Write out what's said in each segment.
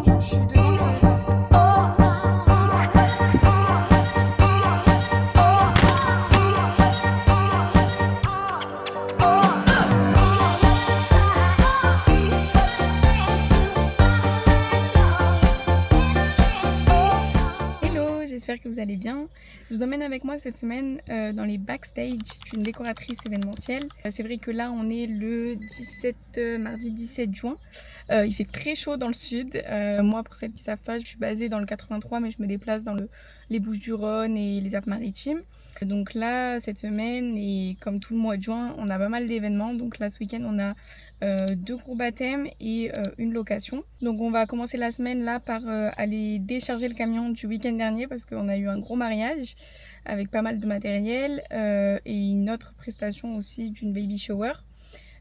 Je suis devant le porte. Hello, j'espère que vous allez bien. Je vous emmène avec moi cette semaine dans les backstage d'une décoratrice événementielle. C'est vrai que là on est le mardi 17 juin. Il fait très chaud dans le sud. Moi, pour celles qui ne savent pas, je suis basée dans le 83 mais je me déplace dans les Bouches-du-Rhône et les Alpes-Maritimes. Donc là, cette semaine et comme tout le mois de juin, on a pas mal d'événements. Donc là, ce week-end, on a 2 gros baptêmes et une location. Donc on va commencer la semaine là par aller décharger le camion du week-end dernier parce qu'on a eu un gros mariage avec pas mal de matériel et une autre prestation aussi d'une baby shower.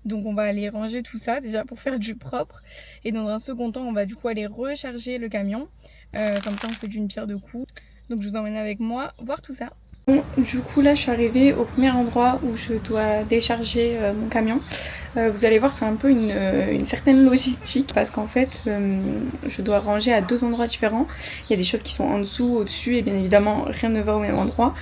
Donc on va aller ranger tout ça déjà pour faire du propre et dans un second temps on va du coup aller recharger le camion. Comme ça on fait d'une pierre deux coups. Donc je vous emmène avec moi voir tout ça. Bon, du coup là je suis arrivée au premier endroit où je dois décharger mon camion. Vous allez voir, c'est un peu une certaine logistique parce qu'en fait je dois ranger à 2 endroits différents. Il y a des choses qui sont en dessous, au-dessus et bien évidemment rien ne va au même endroit.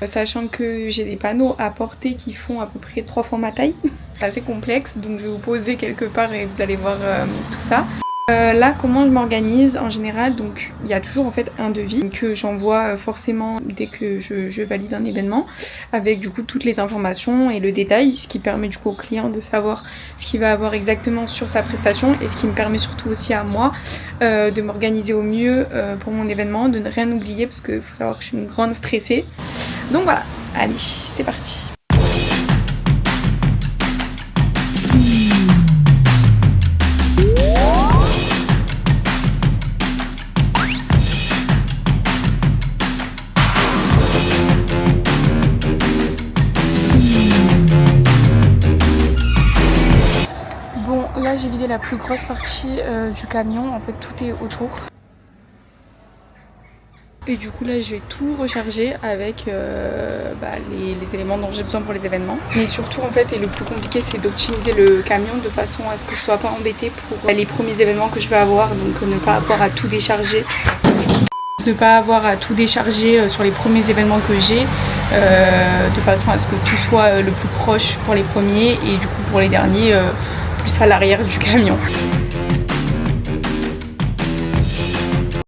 Sachant que j'ai des panneaux à porter qui font à peu près 3 fois ma taille. C'est assez complexe donc je vais vous poser quelque part et vous allez voir tout ça. Là comment je m'organise en général, donc il y a toujours en fait un devis que j'envoie forcément dès que je valide un événement avec du coup toutes les informations et le détail, ce qui permet du coup au client de savoir ce qu'il va avoir exactement sur sa prestation et ce qui me permet surtout aussi à moi de m'organiser au mieux pour mon événement, de ne rien oublier parce qu'il faut savoir que je suis une grande stressée. Donc voilà, allez c'est parti. Là j'ai vidé la plus grosse partie du camion, en fait tout est autour. Et du coup là je vais tout recharger avec les éléments dont j'ai besoin pour les événements. Mais surtout en fait, et le plus compliqué c'est d'optimiser le camion de façon à ce que je sois pas embêtée pour les premiers événements que je vais avoir. Donc ne pas avoir à tout décharger. Ne pas avoir à tout décharger sur les premiers événements que j'ai. De façon à ce que tout soit le plus proche pour les premiers et du coup pour les derniers plus à l'arrière du camion.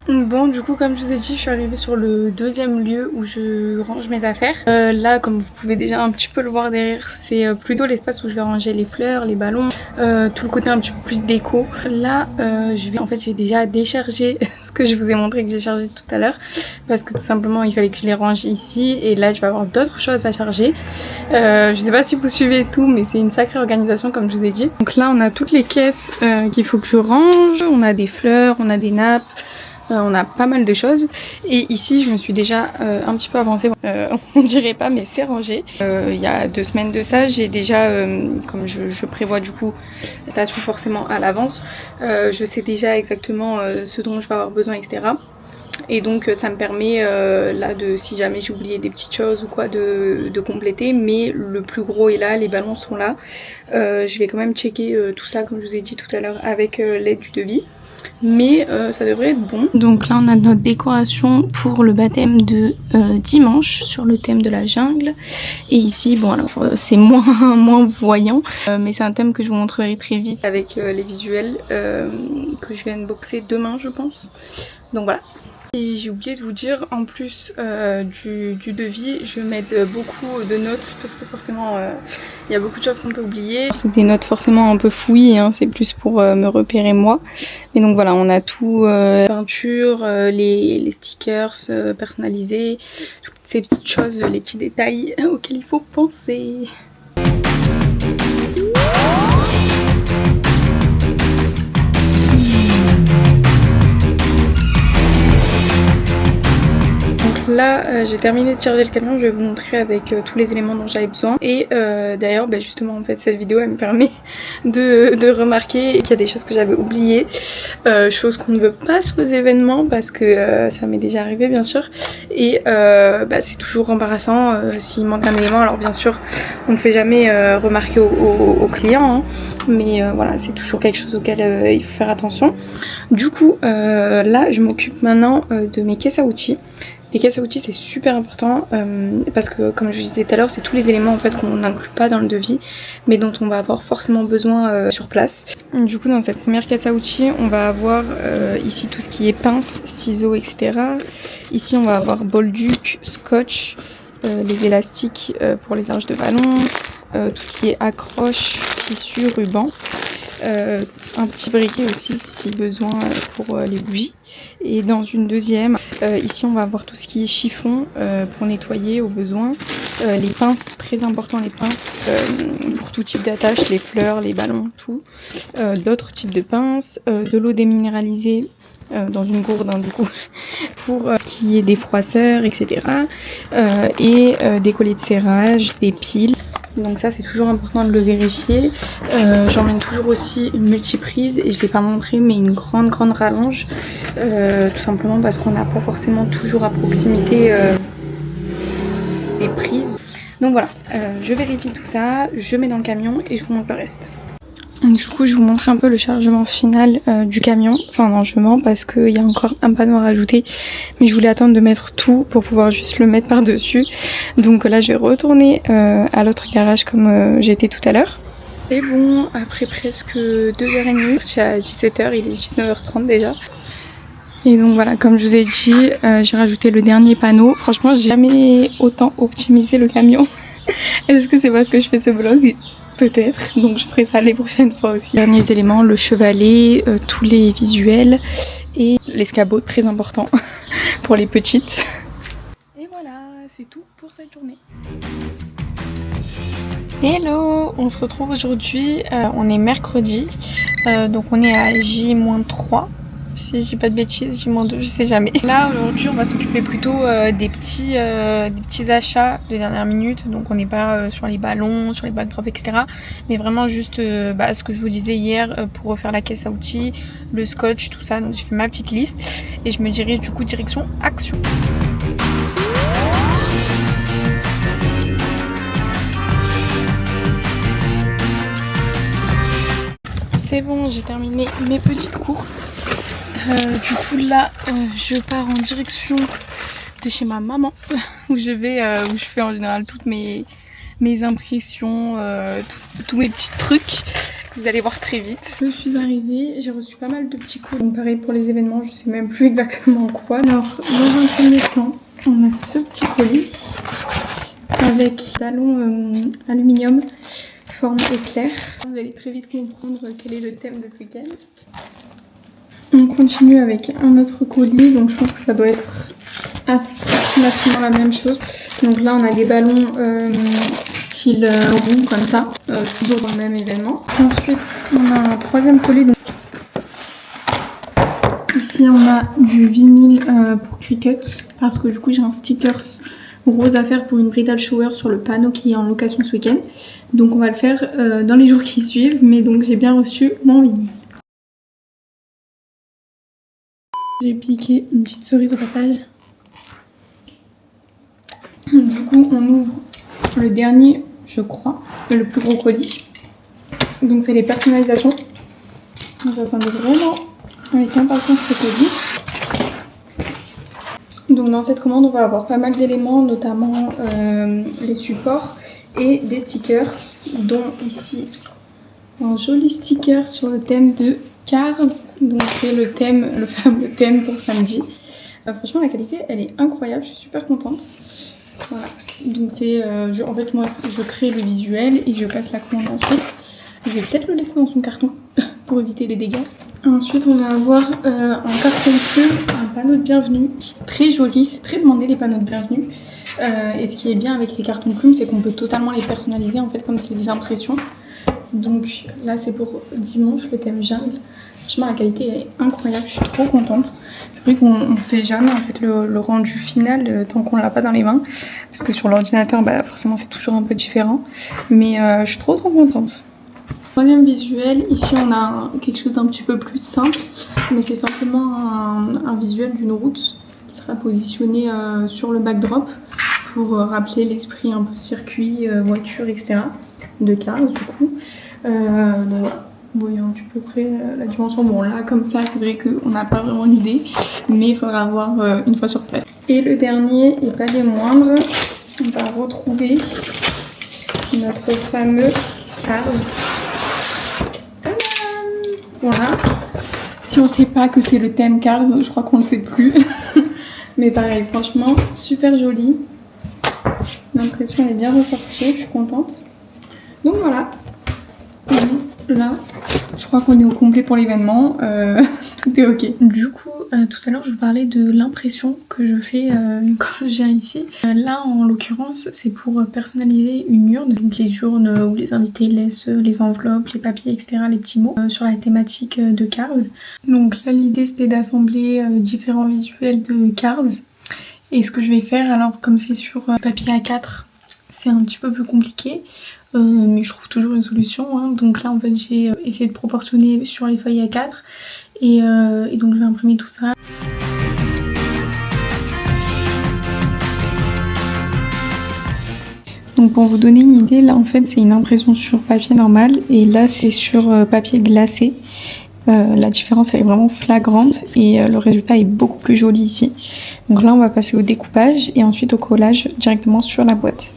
Bon du coup comme je vous ai dit, je suis arrivée sur le deuxième lieu où je range mes affaires. Là comme vous pouvez déjà un petit peu le voir derrière, c'est plutôt l'espace où je vais ranger les fleurs, les ballons, tout le côté un petit peu plus déco. Là j'ai déjà déchargé ce que je vous ai montré que j'ai chargé tout à l'heure parce que tout simplement il fallait que je les range ici et là je vais avoir d'autres choses à charger. Je sais pas si vous suivez tout mais c'est une sacrée organisation comme je vous ai dit. Donc là on a toutes les caisses qu'il faut que je range, on a des fleurs, on a des nappes. On a pas mal de choses et ici je me suis déjà un petit peu avancée, on dirait pas mais c'est rangé. Il y a 2 semaines de ça j'ai déjà, comme je prévois du coup ça suit forcément à l'avance, je sais déjà exactement ce dont je vais avoir besoin etc. Et donc ça me permet là de, si jamais j'ai oublié des petites choses ou quoi, de compléter. Mais le plus gros est là, les ballons sont là. Je vais quand même checker tout ça comme je vous ai dit tout à l'heure avec l'aide du devis. Mais ça devrait être bon. Donc là on a notre décoration pour le baptême de dimanche sur le thème de la jungle. Et ici bon alors c'est moins voyant mais c'est un thème que je vous montrerai très vite avec les visuels que je vais unboxer demain je pense. Donc voilà. Et j'ai oublié de vous dire, en plus du devis, je vais mettre beaucoup de notes parce que forcément il y a beaucoup de choses qu'on peut oublier. C'est des notes forcément un peu fouilles, hein, c'est plus pour me repérer moi. Mais donc voilà, on a tout, peinture, les stickers personnalisés, toutes ces petites choses, les petits détails auxquels il faut penser. là j'ai terminé de charger le camion, je vais vous montrer avec tous les éléments dont j'avais besoin. Et d'ailleurs justement en fait cette vidéo elle me permet de remarquer qu'il y a des choses que j'avais oubliées, choses qu'on ne veut pas sur les événements parce que ça m'est déjà arrivé bien sûr. Et c'est toujours embarrassant s'il manque un élément. Alors bien sûr on ne fait jamais remarquer aux clients hein, mais voilà c'est toujours quelque chose auquel il faut faire attention. Du coup là je m'occupe maintenant de mes caisses à outils. Les caisses à outils c'est super important parce que comme je vous disais tout à l'heure c'est tous les éléments en fait qu'on n'inclut pas dans le devis mais dont on va avoir forcément besoin sur place. Du coup dans cette première caisse à outils on va avoir ici tout ce qui est pinces, ciseaux etc. Ici on va avoir bolduc, scotch, les élastiques pour les arches de ballon, tout ce qui est accroche, tissu, ruban. Un petit briquet aussi si besoin pour les bougies. Et dans une deuxième, ici on va avoir tout ce qui est chiffon pour nettoyer au besoin. Les pinces, très important les pinces pour tout type d'attache, les fleurs, les ballons, tout. D'autres types de pinces, de l'eau déminéralisée dans une gourde hein, du coup pour ce qui est des froisseurs etc. Et des colliers de serrage, des piles. Donc ça c'est toujours important de le vérifier. J'emmène toujours aussi une multiprise et je ne l'ai pas montré mais une grande rallonge tout simplement parce qu'on n'a pas forcément toujours à proximité les prises. Donc voilà, je vérifie tout ça, je mets dans le camion et je vous montre le reste. Du coup je vous montre un peu le chargement final du camion, enfin non je mens parce qu'il y a encore un panneau à rajouter mais je voulais attendre de mettre tout pour pouvoir juste le mettre par dessus. Donc là je vais retourner à l'autre garage comme j'étais tout à l'heure. C'est bon, après presque 2h30, je suis à 17h, il est 19h30 déjà. Et donc voilà, comme je vous ai dit, j'ai rajouté le dernier panneau. Franchement j'ai jamais autant optimisé le camion. Est-ce que c'est parce que je fais ce vlog ? Peut-être, donc je ferai ça les prochaines fois aussi. Derniers éléments, le chevalet, tous les visuels et l'escabeau, très important pour les petites. Et voilà, c'est tout pour cette journée. Hello, on se retrouve aujourd'hui, on est mercredi, donc on est à J-3. Si je dis pas de bêtises, J-2, je sais jamais. Là aujourd'hui on va s'occuper plutôt des petits achats de dernière minute. Donc on n'est pas sur les ballons, sur les backdrops etc. Mais vraiment juste ce que je vous disais hier pour refaire la caisse à outils, le scotch, tout ça. Donc j'ai fait ma petite liste et je me dirige du coup direction Action. C'est bon, j'ai terminé mes petites courses. Du coup là je pars en direction de chez ma maman où je fais en général toutes mes impressions, tous mes petits trucs que vous allez voir très vite. Je suis arrivée, j'ai reçu pas mal de petits colis. Donc pareil pour les événements, je sais même plus exactement quoi. Alors dans un premier temps, on a ce petit colis avec ballon aluminium forme éclair. Vous allez très vite comprendre quel est le thème de ce week-end. On continue avec un autre colis, donc je pense que ça doit être approximativement la même chose. Donc là on a des ballons style rond comme ça, toujours dans le même événement. Ensuite on a un troisième colis. Donc ici on a du vinyle pour Cricut, parce que du coup j'ai un stickers rose à faire pour une bridal shower sur le panneau qui est en location ce week-end. Donc on va le faire dans les jours qui suivent, mais donc j'ai bien reçu mon vinyle. J'ai piqué une petite cerise au passage. Du coup, on ouvre le dernier, je crois, le plus gros colis. Donc, c'est les personnalisations. J'attendais vraiment avec impatience ce colis. Donc, dans cette commande, on va avoir pas mal d'éléments, notamment les supports et des stickers, dont ici un joli sticker sur le thème de Cars, donc c'est le fameux thème pour samedi. Franchement la qualité elle est incroyable, je suis super contente. Voilà, donc c'est en fait moi je crée le visuel et je passe la commande ensuite. Je vais peut-être le laisser dans son carton pour éviter les dégâts. Ensuite on va avoir un carton plume, un panneau de bienvenue qui est très joli, c'est très demandé les panneaux de bienvenue. Et ce qui est bien avec les cartons plumes c'est qu'on peut totalement les personnaliser en fait comme c'est des impressions. Donc là c'est pour dimanche, le thème jungle. Franchement la qualité est incroyable, je suis trop contente. C'est vrai qu'on ne sait jamais en fait le rendu final tant qu'on l'a pas dans les mains. Parce que sur l'ordinateur bah, forcément c'est toujours un peu différent. Mais je suis trop contente. Troisième visuel, ici on a quelque chose d'un petit peu plus simple. Mais c'est simplement un visuel d'une route qui sera positionné sur le backdrop. Pour rappeler l'esprit un peu circuit, voiture, etc. de Cars du coup. Donc voilà. Vous voyez un petit peu près la dimension. Bon là comme ça c'est vrai qu'on n'a pas vraiment l'idée, mais il faudra voir une fois sur place. Et le dernier, et pas des moindres, on va retrouver notre fameux Cars. Voilà. Si on sait pas que c'est le thème Cars, je crois qu'on le sait plus. Mais pareil, franchement, super joli. L'impression est bien ressortie, je suis contente. Donc voilà. Là, je crois qu'on est au complet pour l'événement. Tout est ok. Du coup, tout à l'heure, je vous parlais de l'impression que je fais quand je viens ici. Là, en l'occurrence, c'est pour personnaliser une urne. Donc les urnes où les invités laissent les enveloppes, les papiers, etc., les petits mots sur la thématique de Cars. Donc là, l'idée, c'était d'assembler différents visuels de Cars. Et ce que je vais faire, alors comme c'est sur papier A4, c'est un petit peu plus compliqué. Mais je trouve toujours une solution hein. Donc là en fait j'ai essayé de proportionner sur les feuilles A4 et donc je vais imprimer tout ça. Donc pour vous donner une idée, là en fait c'est une impression sur papier normal et là c'est sur papier glacé. La différence elle est vraiment flagrante et le résultat est beaucoup plus joli ici. Donc là on va passer au découpage et ensuite au collage directement sur la boîte.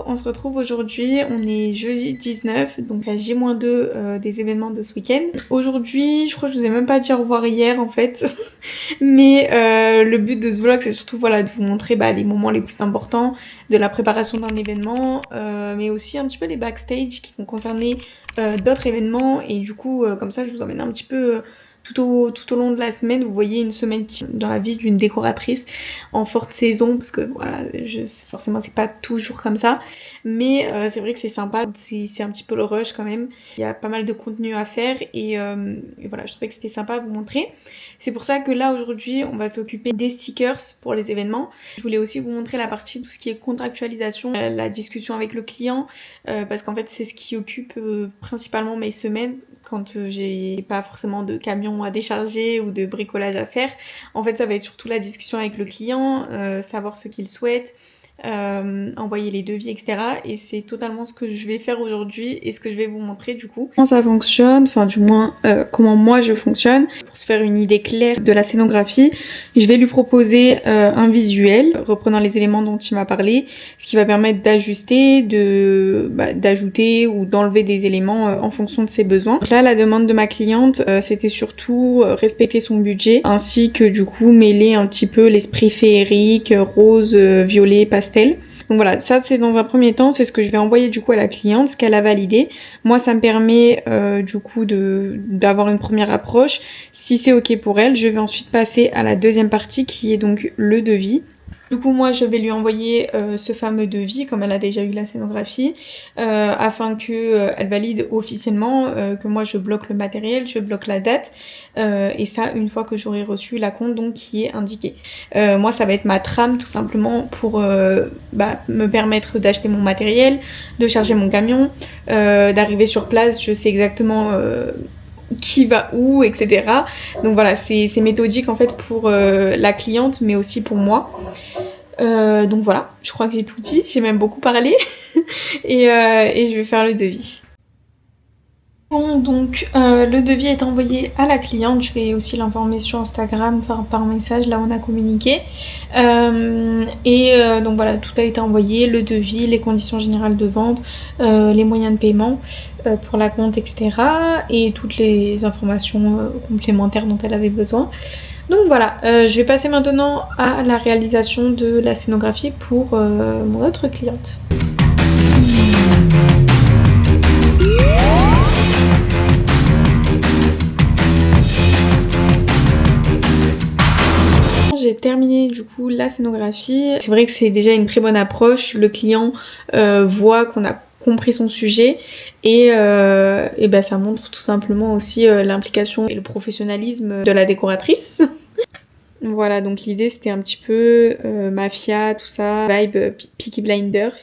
On se retrouve aujourd'hui, on est jeudi 19, donc la J-2 des événements de ce week-end. Aujourd'hui, je crois que je vous ai même pas dit au revoir hier en fait, mais le but de ce vlog c'est surtout voilà, de vous montrer les moments les plus importants de la préparation d'un événement, mais aussi un petit peu les backstage qui vont concerner d'autres événements et du coup comme ça je vous emmène un petit peu... Tout au long de la semaine, vous voyez une semaine dans la vie d'une décoratrice en forte saison, parce que voilà, forcément c'est pas toujours comme ça, mais c'est vrai que c'est sympa, c'est un petit peu le rush quand même, il y a pas mal de contenu à faire et voilà, je trouvais que c'était sympa à vous montrer. C'est pour ça que là aujourd'hui on va s'occuper des stickers pour les événements. Je voulais aussi vous montrer la partie tout ce qui est contractualisation, la discussion avec le client, parce qu'en fait c'est ce qui occupe principalement mes semaines quand j'ai pas forcément de camion à décharger ou de bricolage à faire. En fait ça va être surtout la discussion avec le client, savoir ce qu'il souhaite, envoyer les devis, etc. Et c'est totalement ce que je vais faire aujourd'hui et ce que je vais vous montrer du coup. Comment ça fonctionne, enfin du moins comment moi je fonctionne. Pour se faire une idée claire de la scénographie, je vais lui proposer un visuel reprenant les éléments dont il m'a parlé, ce qui va permettre d'ajuster, d'ajouter ou d'enlever des éléments en fonction de ses besoins. Donc là la demande de ma cliente c'était surtout respecter son budget ainsi que du coup mêler un petit peu l'esprit féerique, rose, violet, pastel. Donc voilà, ça c'est dans un premier temps, c'est ce que je vais envoyer du coup à la cliente, ce qu'elle a validé. Moi ça me permet du coup d'avoir une première approche. Si c'est ok pour elle, je vais ensuite passer à la deuxième partie qui est donc le devis. Du coup moi je vais lui envoyer ce fameux devis comme elle a déjà eu la scénographie afin que elle valide officiellement que moi je bloque le matériel, je bloque la date et ça une fois que j'aurai reçu la compte donc qui est indiquée. Moi ça va être ma trame tout simplement pour me permettre d'acheter mon matériel, de charger mon camion, d'arriver sur place, je sais exactement qui va où, etc. Donc voilà, c'est méthodique en fait pour la cliente mais aussi pour moi. Donc voilà, je crois que j'ai tout dit, j'ai même beaucoup parlé et je vais faire le devis. Bon donc le devis est envoyé à la cliente, je vais aussi l'informer sur Instagram par message, là on a communiqué donc voilà, tout a été envoyé, le devis, les conditions générales de vente, les moyens de paiement pour la compte, etc. et toutes les informations complémentaires dont elle avait besoin. Donc voilà, je vais passer maintenant à la réalisation de la scénographie pour mon autre cliente. coup la scénographie. C'est vrai que c'est déjà une très bonne approche. Le client voit qu'on a compris son sujet et bah, ça montre tout simplement aussi l'implication et le professionnalisme de la décoratrice. Voilà, donc l'idée c'était un petit peu mafia, tout ça, vibe Peaky Blinders.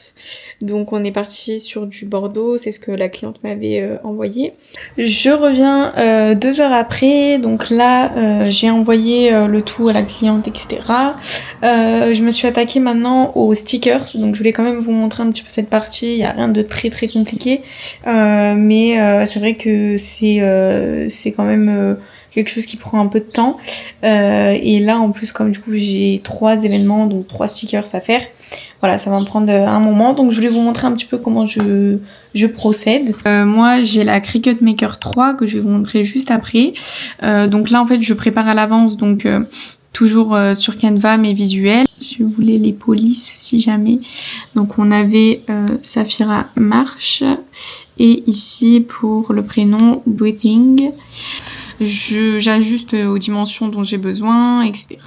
Donc on est parti sur du Bordeaux, c'est ce que la cliente m'avait envoyé. Je reviens 2 heures après, donc là j'ai envoyé le tout à la cliente, etc. Je me suis attaquée maintenant aux stickers, donc je voulais quand même vous montrer un petit peu cette partie. Il n'y a rien de très très compliqué, mais c'est vrai que c'est quand même quelque chose qui prend un peu de temps, et là en plus comme du coup j'ai 3 événements, donc 3 stickers à faire, voilà, ça va me prendre un moment, donc je voulais vous montrer un petit peu comment je procède. Moi j'ai la Cricut Maker 3 que je vais vous montrer juste après. Donc là en fait je prépare à l'avance, donc toujours sur Canva mes visuels. Je voulais les polices si jamais. Donc on avait Saphira Marche et ici pour le prénom Breathing. J'ajuste aux dimensions dont j'ai besoin, etc.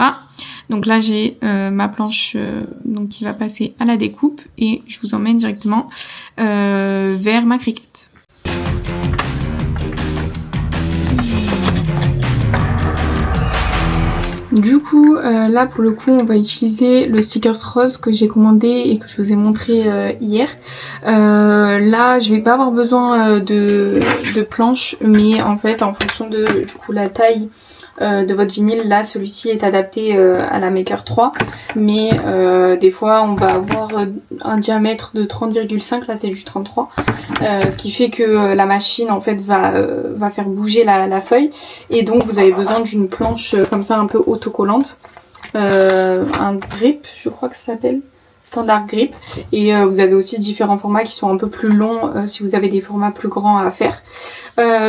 Donc là j'ai ma planche donc qui va passer à la découpe et je vous emmène directement vers ma Cricut. Du coup, là pour le coup, on va utiliser le stickers rose que j'ai commandé et que je vous ai montré hier. Là, je vais pas avoir besoin de planche, mais en fait, en fonction de du coup la taille de votre vinyle, là celui-ci est adapté à la Maker 3, mais des fois on va avoir un diamètre de 30,5, là c'est du 33, ce qui fait que la machine en fait va faire bouger la feuille, et donc vous avez besoin d'une planche comme ça un peu autocollante, un grip je crois que ça s'appelle, standard grip, et vous avez aussi différents formats qui sont un peu plus longs si vous avez des formats plus grands à faire.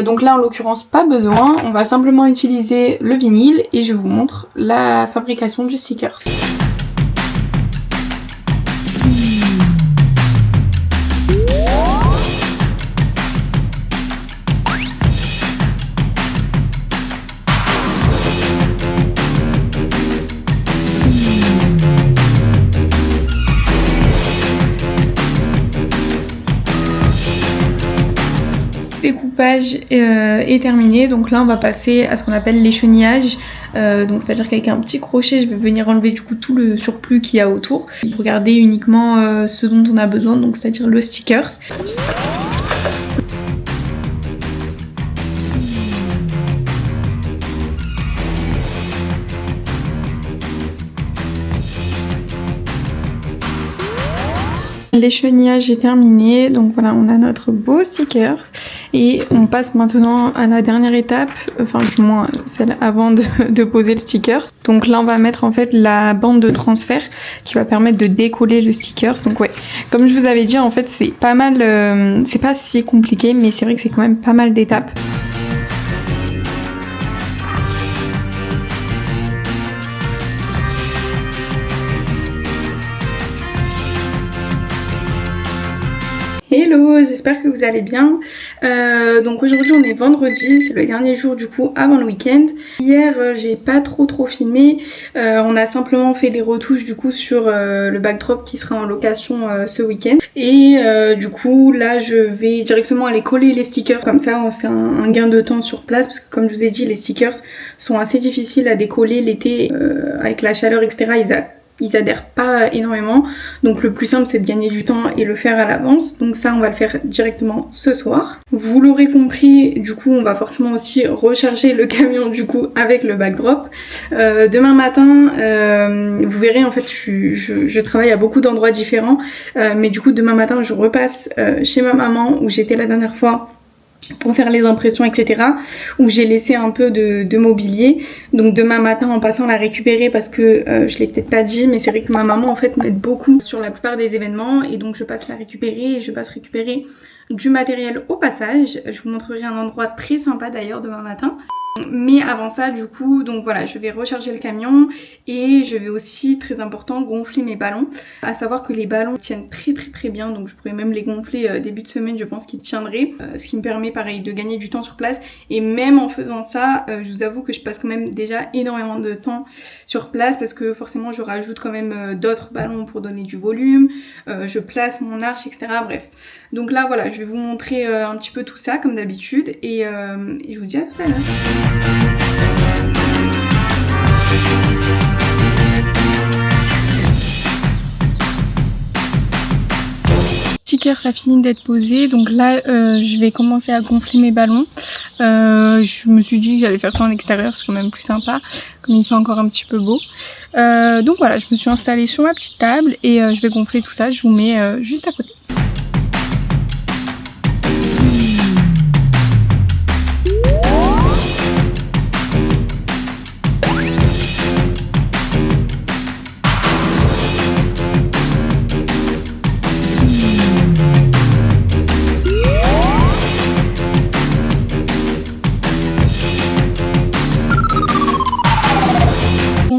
Donc là en l'occurrence pas besoin, on va simplement utiliser le vinyle et je vous montre la fabrication du stickers. Découpage est terminé, donc là on va passer à ce qu'on appelle l'échenillage, donc c'est à dire qu'avec un petit crochet je vais venir enlever du coup tout le surplus qu'il y a autour pour garder uniquement ce dont on a besoin, donc c'est à dire le stickers. L'échenillage est terminé, donc voilà, on a notre beau sticker et on passe maintenant à la dernière étape, enfin du moins celle avant de poser le sticker. Donc là on va mettre en fait la bande de transfert qui va permettre de décoller le sticker. Donc ouais, comme je vous avais dit en fait c'est pas mal, c'est pas si compliqué, mais c'est vrai que c'est quand même pas mal d'étapes. Hello, j'espère que vous allez bien. Donc aujourd'hui on est vendredi, c'est le dernier jour du coup avant le week-end. Hier j'ai pas trop filmé, on a simplement fait des retouches du coup sur le backdrop qui sera en location ce week-end. Et du coup là je vais directement aller coller les stickers, comme ça c'est un gain de temps sur place, parce que comme je vous ai dit les stickers sont assez difficiles à décoller l'été, avec la chaleur etc. Ils adhèrent pas énormément, donc le plus simple c'est de gagner du temps et le faire à l'avance. Donc ça on va le faire directement ce soir. Vous l'aurez compris, du coup on va forcément aussi recharger le camion du coup avec le backdrop. Demain matin, vous verrez en fait je travaille à beaucoup d'endroits différents, mais du coup demain matin je repasse chez ma maman où j'étais la dernière fois pour faire les impressions etc, où j'ai laissé un peu de mobilier. Donc demain matin en passant la récupérer, parce que je l'ai peut-être pas dit, mais c'est vrai que ma maman en fait m'aide beaucoup sur la plupart des événements, et donc je passe la récupérer et je passe récupérer du matériel au passage. Je vous montrerai un endroit très sympa d'ailleurs demain matin. Mais avant ça du coup, donc voilà, je vais recharger le camion et je vais aussi, très important, gonfler mes ballons. À savoir que les ballons tiennent très bien, donc je pourrais même les gonfler début de semaine, je pense qu'ils tiendraient. Ce qui me permet pareil de gagner du temps sur place. Et même en faisant ça, je vous avoue que je passe quand même déjà énormément de temps sur place parce que forcément je rajoute quand même d'autres ballons pour donner du volume, je place mon arche, etc. Bref. Donc là voilà, je vais vous montrer un petit peu tout ça comme d'habitude et je vous dis à tout à l'heure. Sticker, ça finit d'être posé, donc là je vais commencer à gonfler mes ballons. Je me suis dit que j'allais faire ça en extérieur, c'est quand même plus sympa, comme il fait encore un petit peu beau. Donc voilà, je me suis installée sur ma petite table et je vais gonfler tout ça, je vous mets juste à côté.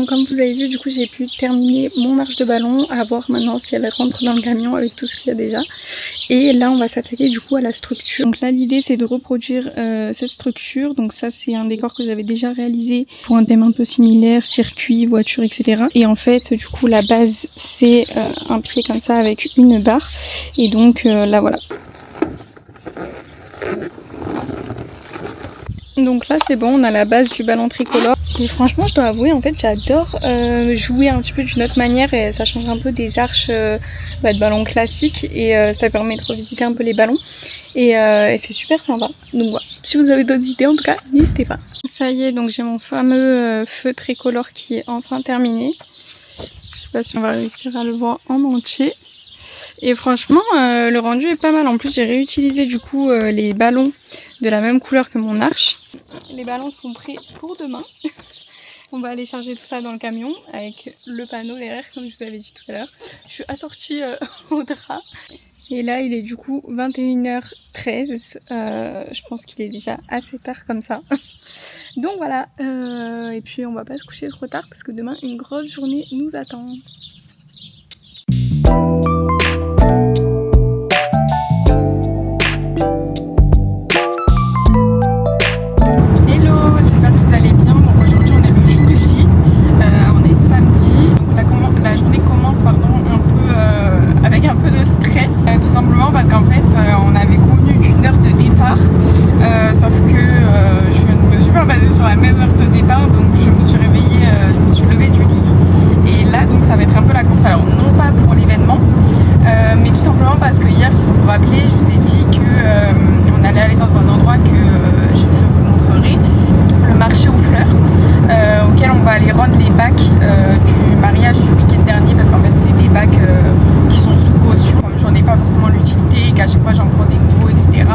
Comme vous avez vu, du coup j'ai pu terminer mon arche de ballon, à voir maintenant si elle rentre dans le camion avec tout ce qu'il y a déjà. Et là on va s'attaquer du coup à la structure. Donc là l'idée c'est de reproduire cette structure. Donc ça c'est un décor que j'avais déjà réalisé pour un thème un peu similaire, circuit, voiture, etc. Et en fait du coup la base c'est un pied comme ça avec une barre. Et donc là voilà. Donc là c'est bon, on a la base du ballon tricolore. Et franchement je dois avouer, en fait j'adore jouer un petit peu d'une autre manière et ça change un peu des arches de ballons classiques et ça permet de revisiter un peu les ballons et c'est super sympa. Donc voilà, si vous avez d'autres idées en tout cas n'hésitez pas. Ça y est, donc j'ai mon fameux feu tricolore qui est enfin terminé. Je sais pas si on va réussir à le voir en entier. Et franchement le rendu est pas mal. En plus j'ai réutilisé du coup les ballons de la même couleur que mon arche. Les ballons sont prêts pour demain. On va aller charger tout ça dans le camion avec le panneau derrière comme je vous avais dit tout à l'heure. Je suis assortie au drap. Et là il est du coup 21h13. Je pense qu'il est déjà assez tard comme ça. Donc voilà. Et puis on va pas se coucher trop tard parce que demain une grosse journée nous attend. Parce qu'en fait on avait convenu d'une heure de départ sauf que je ne me suis pas basée sur la même heure de départ, donc je me suis réveillée, je me suis levée du lit et là donc ça va être un peu la course. Alors non pas pour l'événement mais tout simplement parce que hier, si vous vous rappelez, je vous ai dit que on allait aller dans un endroit que je vous montrerai, le marché aux fleurs auquel on va aller rendre les bacs du mariage du week-end dernier parce qu'en fait c'est des bacs qui sont sous caution. J'en ai pas forcément l'utilité et qu'à chaque fois j'en prends des nouveaux, etc.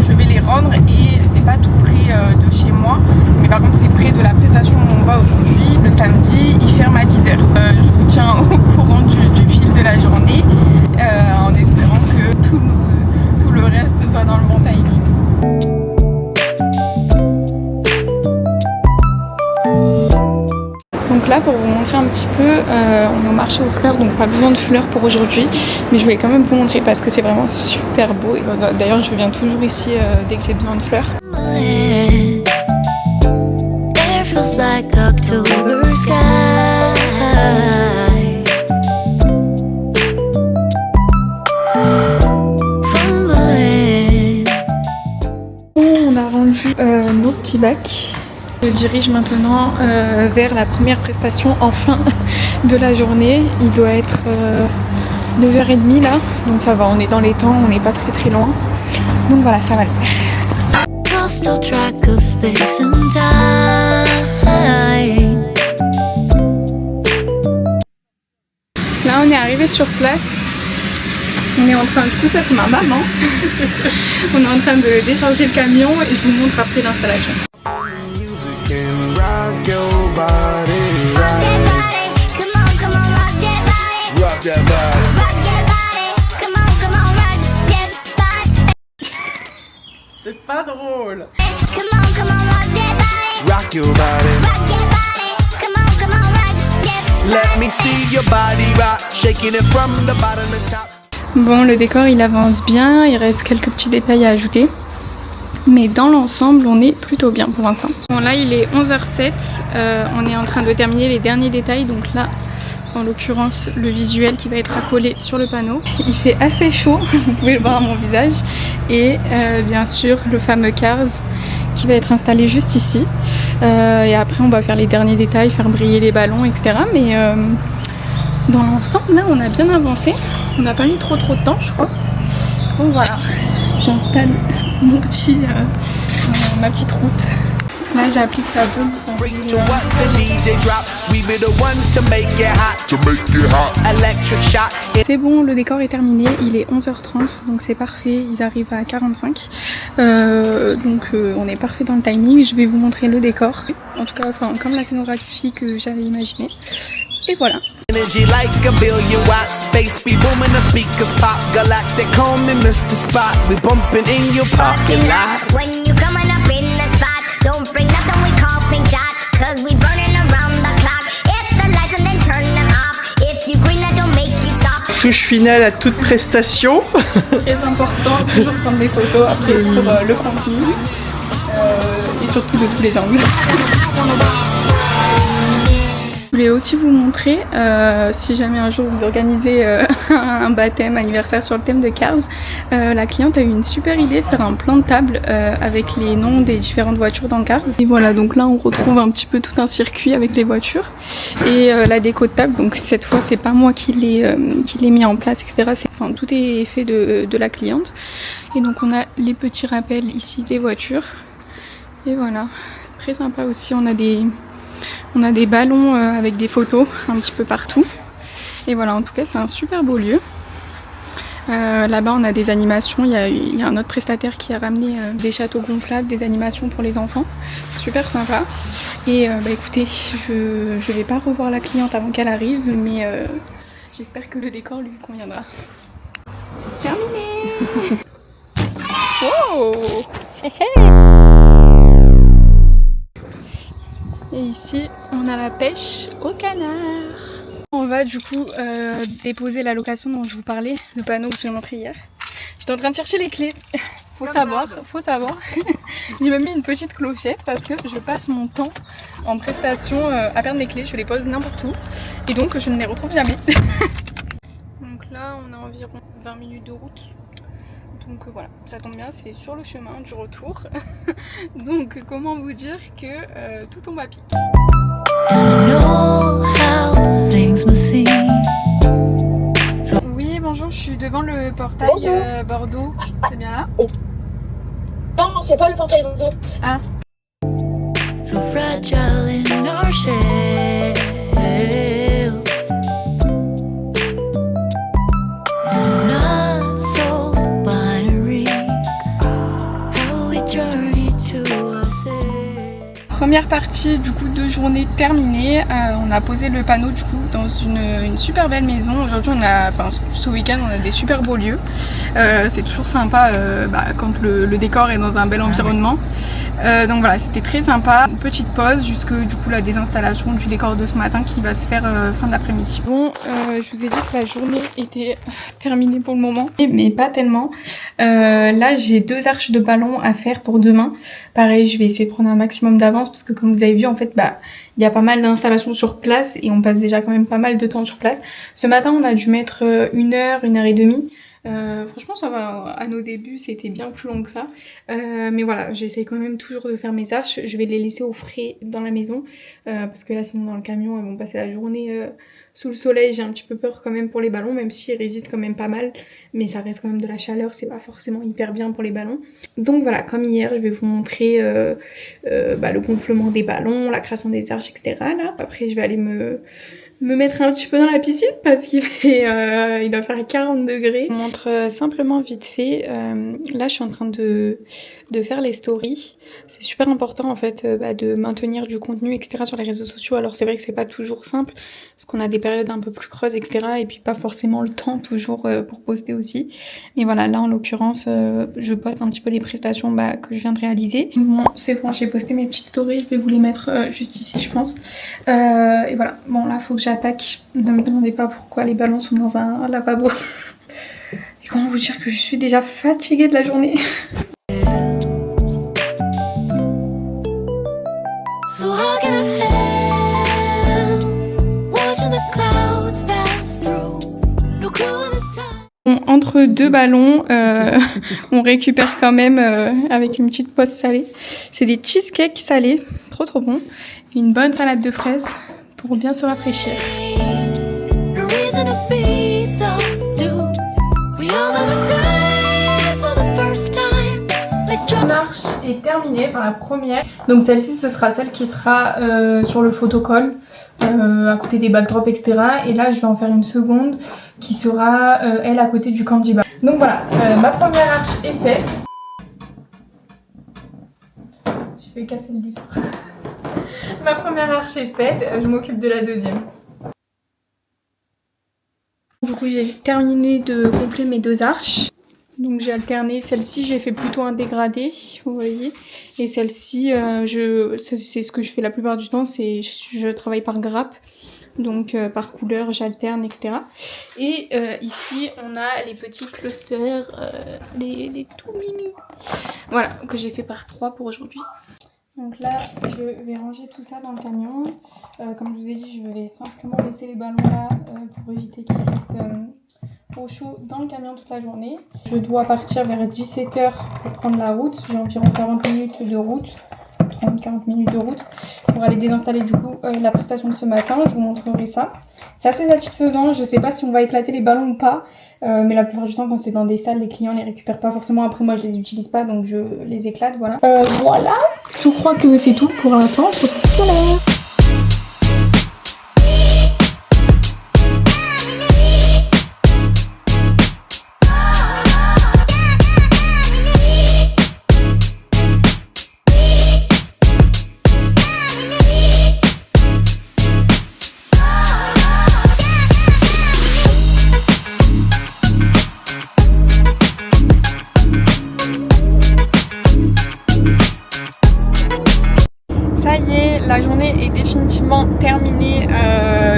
Je vais les rendre et c'est pas tout près de chez moi, mais par contre c'est près de la prestation où on va aujourd'hui. Le samedi il ferme à 10h. Je vous tiens au courant du fil de la journée en espérant que tout le reste soit dans le bon timing. Donc là pour vous montrer un petit peu, on est au marché aux fleurs, donc pas besoin de fleurs pour aujourd'hui, mais je voulais quand même vous montrer parce que c'est vraiment super beau. D'ailleurs je viens toujours ici dès que j'ai besoin de fleurs. On a rendu nos petits bacs. Je dirige maintenant vers la première prestation enfin de la journée. Il doit être 9h30 là, donc ça va, on est dans les temps, on n'est pas très loin. Donc voilà, ça va le faire. Là on est arrivé sur place. On est en train, du coup ça c'est ma maman. On est en train de décharger le camion et je vous montre après l'installation. C'est pas drôle. rock your body. Let me see your body rock, shaking it from the bottom to top. Bon, le décor il avance bien, il reste quelques petits détails à ajouter. Mais dans l'ensemble, on est plutôt bien pour l'instant. Bon, là il est 11h07, on est en train de terminer les derniers détails. Donc là, en l'occurrence, le visuel qui va être accolé sur le panneau. Il fait assez chaud, vous pouvez le voir à mon visage. Et bien sûr, le fameux Cars qui va être installé juste ici. Et après, on va faire les derniers détails, faire briller les ballons, etc. Mais dans l'ensemble, là, on a bien avancé. On n'a pas mis trop de temps, je crois. Donc voilà, j'installe ma petite route. Là, j'applique la bombe. C'est bon, le décor est terminé. Il est 11h30, donc c'est parfait. Ils arrivent à 45. Donc on est parfait dans le timing. Je vais vous montrer le décor. En tout cas, comme la scénographie que j'avais imaginée. Et voilà. Energy like a billion watts, space be booming, the speakers pop, galactic, call me Mr. Spot, we bumping in your parking lot. When you coming up in the spot, don't bring nothing we call pink dot, cause we burning around the clock. Hit the lights and then turn them off. If you green, that don't make you stop. Touche finale à toute prestation. Très important, toujours prendre des photos après pour le contenu et surtout de tous les angles. Je voulais aussi vous montrer, si jamais un jour vous organisez un baptême, anniversaire sur le thème de Cars, la cliente a eu une super idée, faire un plan de table avec les noms des différentes voitures dans Cars. Et voilà, donc là on retrouve un petit peu tout un circuit avec les voitures et la déco de table. Donc cette fois c'est pas moi qui l'ai mis en place, etc. Enfin, tout est fait de la cliente. Et donc on a les petits rappels ici des voitures. Et voilà, très sympa aussi, on a des ballons avec des photos un petit peu partout. Et voilà, en tout cas, c'est un super beau lieu. Là-bas, on a des animations. Il y a un autre prestataire qui a ramené des châteaux gonflables, des animations pour les enfants. Super sympa. Et écoutez, je vais pas revoir la cliente avant qu'elle arrive, mais j'espère que le décor lui conviendra. Terminé. Wow. Hey, hey. Et ici, on a la pêche au canard. On va du coup déposer la location dont je vous parlais, le panneau que je vous ai montré hier. J'étais en train de chercher les clés. Faut savoir. J'ai même mis une petite clochette parce que je passe mon temps en prestation à perdre mes clés. Je les pose n'importe où et donc je ne les retrouve jamais. Donc là, on a environ 20 minutes de route. Donc voilà, ça tombe bien, c'est sur le chemin du retour. Donc comment vous dire que tout tombe à pic. Oui, bonjour, je suis devant le portail Bordeaux. C'est bien là? Non, c'est pas le portail Bordeaux. Ah. So fragile in our shells. It's not so binary. How we journey to ourselves. Première partie du coup de journée terminée. On a posé le panneau du coup dans une super belle maison. Aujourd'hui ce week-end on a des super beaux lieux. C'est toujours sympa quand le décor est dans un bel environnement. Donc voilà, c'était très sympa. Une petite pause jusque du coup la désinstallation du décor de ce matin qui va se faire fin d'après-midi. Bon, je vous ai dit que la journée était terminée pour le moment, mais pas tellement. Là j'ai 2 arches de ballon à faire pour demain. Pareil, je vais essayer de prendre un maximum d'avance parce que comme vous avez vu en fait il y a pas mal d'installations sur place et on passe déjà quand même pas mal de temps sur place. Ce matin on a dû mettre 1 heure, 1 heure et demie. Franchement ça va, à nos débuts c'était bien plus long que ça, mais voilà, j'essaie quand même toujours de faire mes arches. Je vais les laisser au frais dans la maison parce que là sinon dans le camion elles vont passer la journée sous le soleil. J'ai un petit peu peur quand même pour les ballons, même s'ils résistent quand même pas mal, mais ça reste quand même de la chaleur, c'est pas forcément hyper bien pour les ballons. Donc voilà, comme hier je vais vous montrer le gonflement des ballons, la création des arches, etc. Là. Après je vais aller me me mettre un petit peu dans la piscine parce qu'il fait, il doit faire 40 degrés. Je vous montre simplement vite fait. Là, je suis en train de faire les stories. C'est super important en fait de maintenir du contenu, etc. sur les réseaux sociaux. Alors c'est vrai que c'est pas toujours simple parce qu'on a des périodes un peu plus creuses, etc. Et puis pas forcément le temps toujours pour poster aussi. Mais voilà, là en l'occurrence, je poste un petit peu les prestations que je viens de réaliser. Bon, c'est bon, j'ai posté mes petites stories. Je vais vous les mettre juste ici, je pense. Et voilà. Bon, là, faut que j'attaque. Ne me demandez pas pourquoi les ballons sont dans un lavabo. Et comment vous dire que je suis déjà fatiguée de la journée. Bon, entre deux ballons, on récupère quand même avec une petite pause salée. C'est des cheesecakes salés, trop bon. Une bonne salade de fraises pour bien se rafraîchir. La marche est terminée, enfin la première. Donc celle-ci, ce sera celle qui sera sur le photocall, à côté des backdrops, etc. Et là, je vais en faire une seconde qui sera, elle, à côté du candy bar. Donc voilà, ma première arche est faite. Je vais casser le lustre. Ma première arche est faite, je m'occupe de la deuxième. Du coup, j'ai terminé de gonfler mes deux arches. Donc j'ai alterné, celle-ci j'ai fait plutôt un dégradé, vous voyez, et celle-ci c'est ce que je fais la plupart du temps, c'est je travaille par grappe, donc par couleur j'alterne, etc. Et ici on a les petits clusters, les tout mimi, voilà, que j'ai fait par 3 pour aujourd'hui. Donc là je vais ranger tout ça dans le camion, comme je vous ai dit je vais simplement laisser les ballons là pour éviter qu'ils restent au chaud dans le camion toute la journée. Je dois partir vers 17h pour prendre la route. J'ai environ 40 minutes de route, 30-40 minutes de route pour aller désinstaller du coup la prestation de ce matin. Je vous montrerai ça. C'est assez satisfaisant. Je sais pas si on va éclater les ballons ou pas, mais la plupart du temps quand c'est dans des salles, les clients les récupèrent pas forcément. Après moi je les utilise pas donc je les éclate, voilà. Voilà, je crois que c'est tout pour l'instant. On se retrouve tout à l'heure. Ça y est, la journée est définitivement terminée,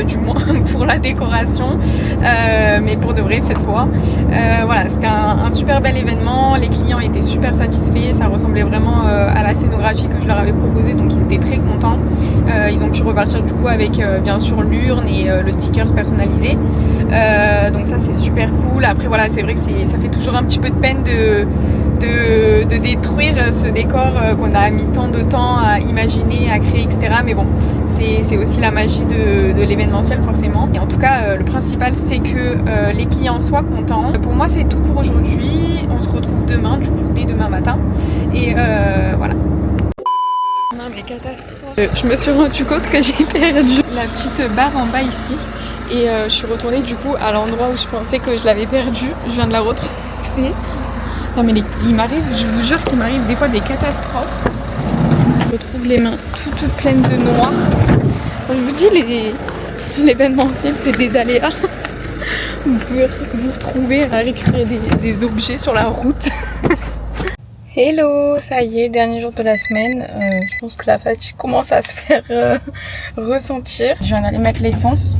du moins pour la décoration, mais pour de vrai cette fois. Voilà, c'était un super bel événement, les clients étaient super satisfaits, ça ressemblait vraiment à la scénographie que je leur avais proposée, donc ils étaient très contents. Ils ont pu repartir du coup avec bien sûr l'urne et le sticker personnalisé, donc ça c'est super cool. Après voilà, c'est vrai que ça fait toujours un petit peu de peine de détruire ce décor qu'on a mis tant de temps à imaginer, à créer, etc. Mais bon, c'est aussi la magie de l'événementiel forcément. Et en tout cas, le principal c'est que les clients soient contents. Pour moi c'est tout pour aujourd'hui. On se retrouve demain, du coup dès demain matin. Et voilà. Non mais catastrophe. Je me suis rendu compte que j'ai perdu la petite barre en bas ici. Et je suis retournée du coup à l'endroit où je pensais que je l'avais perdue. Je viens de la retrouver. Non mais il m'arrive, je vous jure qu'il m'arrive des fois des catastrophes. Je retrouve les mains toutes pleines de noir. Je vous dis, l'événementiel c'est des aléas. Vous pouvez vous retrouver à récupérer des objets sur la route. Hello, ça y est, dernier jour de la semaine. Je pense que la fatigue commence à se faire ressentir. Je viens d'aller mettre l'essence.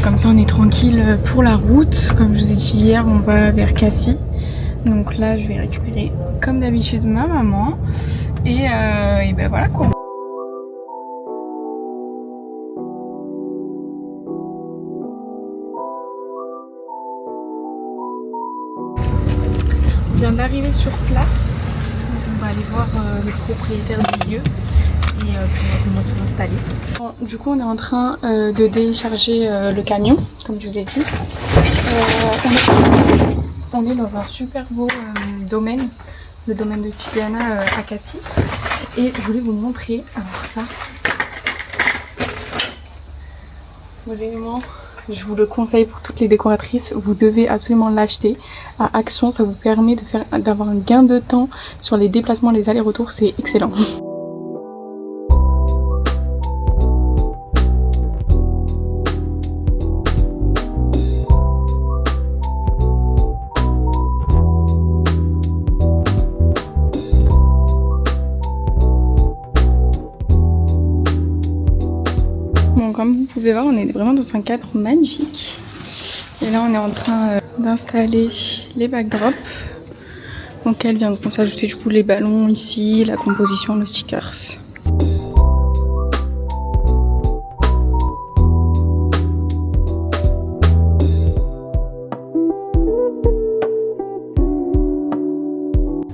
Comme ça on est tranquille pour la route. Comme je vous ai dit hier, on va vers Cassis. Donc là je vais récupérer comme d'habitude ma maman. Et ben voilà quoi. On vient d'arriver sur place. Donc on va aller voir le propriétaire du lieu. Et puis on va commencer à l'installer. Bon, du coup on est en train de décharger le camion, comme je vous ai dit. On est dans un super beau domaine, le domaine de Tibiana à Cassis. Et je voulais vous montrer, alors ça, Vraiment, je vous le conseille pour toutes les décoratrices, vous devez absolument l'acheter à Action, ça vous permet d'avoir un gain de temps sur les déplacements, les allers-retours, c'est excellent. Bon, comme vous pouvez voir, on est vraiment dans un cadre magnifique. Et là, on est en train d'installer les backdrops. Donc, elles viendront s'ajouter du coup les ballons ici, la composition, le stickers.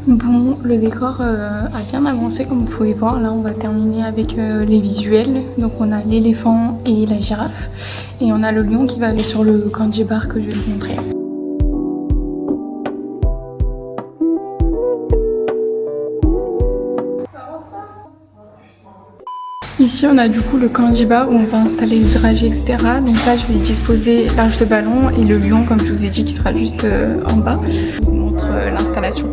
Bon, le décor a bien avancé comme vous pouvez voir. Là, on va terminer avec les visuels. Donc, on a l'éléphant et la girafe. Et on a le lion qui va aller sur le candy bar que je vais vous montrer. Ici, on a du coup le candy bar où on va installer le dragée, etc. Donc là, je vais disposer l'arche de ballon et le lion, comme je vous ai dit, qui sera juste en bas. Je vous montre l'installation.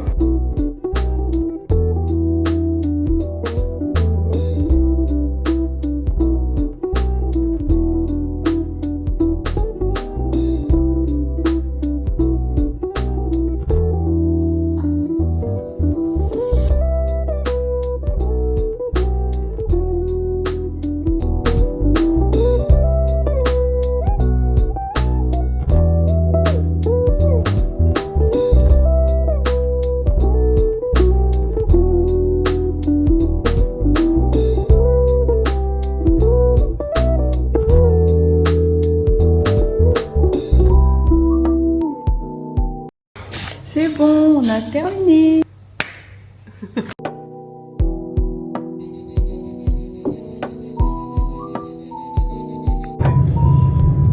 C'est bon, on a terminé.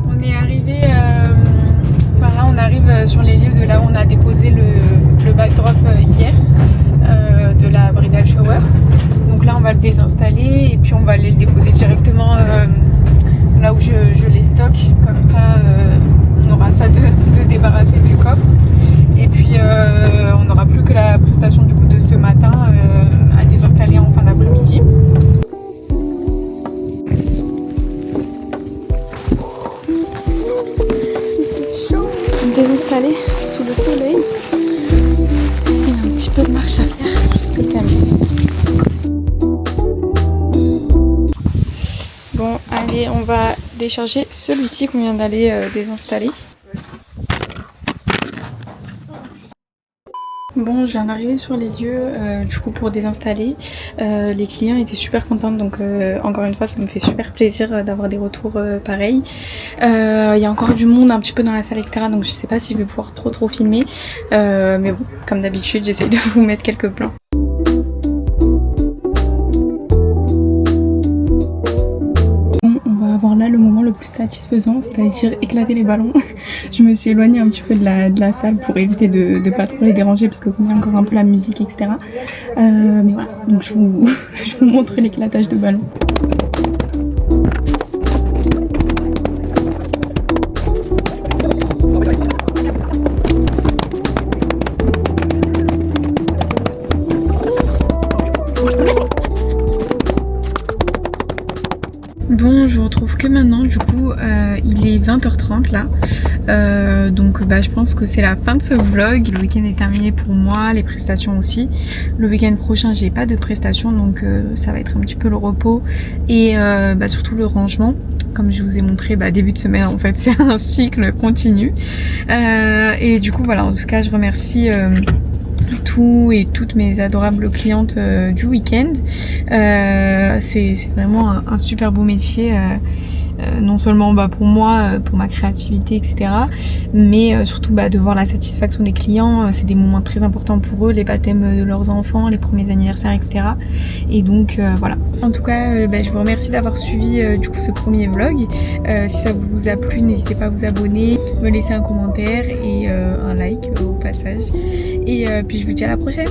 On est arrivé, enfin là on arrive sur les lieux de là où on a déposé le backdrop hier de la bridal shower. Donc là on va le désinstaller et puis on va aller le déposer directement là où je les stocke. Comme ça on aura ça de débarrasser du coffre. Et puis on n'aura plus que la prestation du coup de ce matin à désinstaller en fin d'après-midi. C'est chaud. Désinstaller sous le soleil. Il y a un petit peu de marche à faire jusqu'au camion. Bon, allez, on va décharger celui-ci qu'on vient d'aller désinstaller. Bon, je viens d'arriver sur les lieux du coup pour désinstaller. Les clients étaient super contents, donc encore une fois ça me fait super plaisir d'avoir des retours pareils. Il y a encore du monde un petit peu dans la salle, etc. Donc je sais pas si je vais pouvoir trop filmer. Mais bon, comme d'habitude, j'essaie de vous mettre quelques plans. Avoir là le moment le plus satisfaisant, c'est-à-dire éclater les ballons. Je me suis éloignée un petit peu de la salle pour éviter de pas trop les déranger parce que comme il y a encore un peu la musique, etc. Mais voilà, donc je vous montre l'éclatage de ballons. Bon, je vous retrouve que maintenant, du coup il est 20h30 là, donc je pense que c'est la fin de ce vlog. Le week-end est terminé pour moi, les prestations aussi. Le week-end prochain j'ai pas de prestations, donc ça va être un petit peu le repos et surtout le rangement. Comme je vous ai montré début de semaine, en fait c'est un cycle continu et du coup voilà, en tout cas je remercie tout et toutes mes adorables clientes du week-end. C'est vraiment un super beau métier, non seulement pour moi, pour ma créativité, etc. mais surtout de voir la satisfaction des clients. C'est des moments très importants pour eux, les baptêmes de leurs enfants, les premiers anniversaires, etc. Et donc voilà. En tout cas, je vous remercie d'avoir suivi du coup ce premier vlog. Si ça vous a plu, n'hésitez pas à vous abonner, me laisser un commentaire et un like au passage. Et puis je vous dis à la prochaine.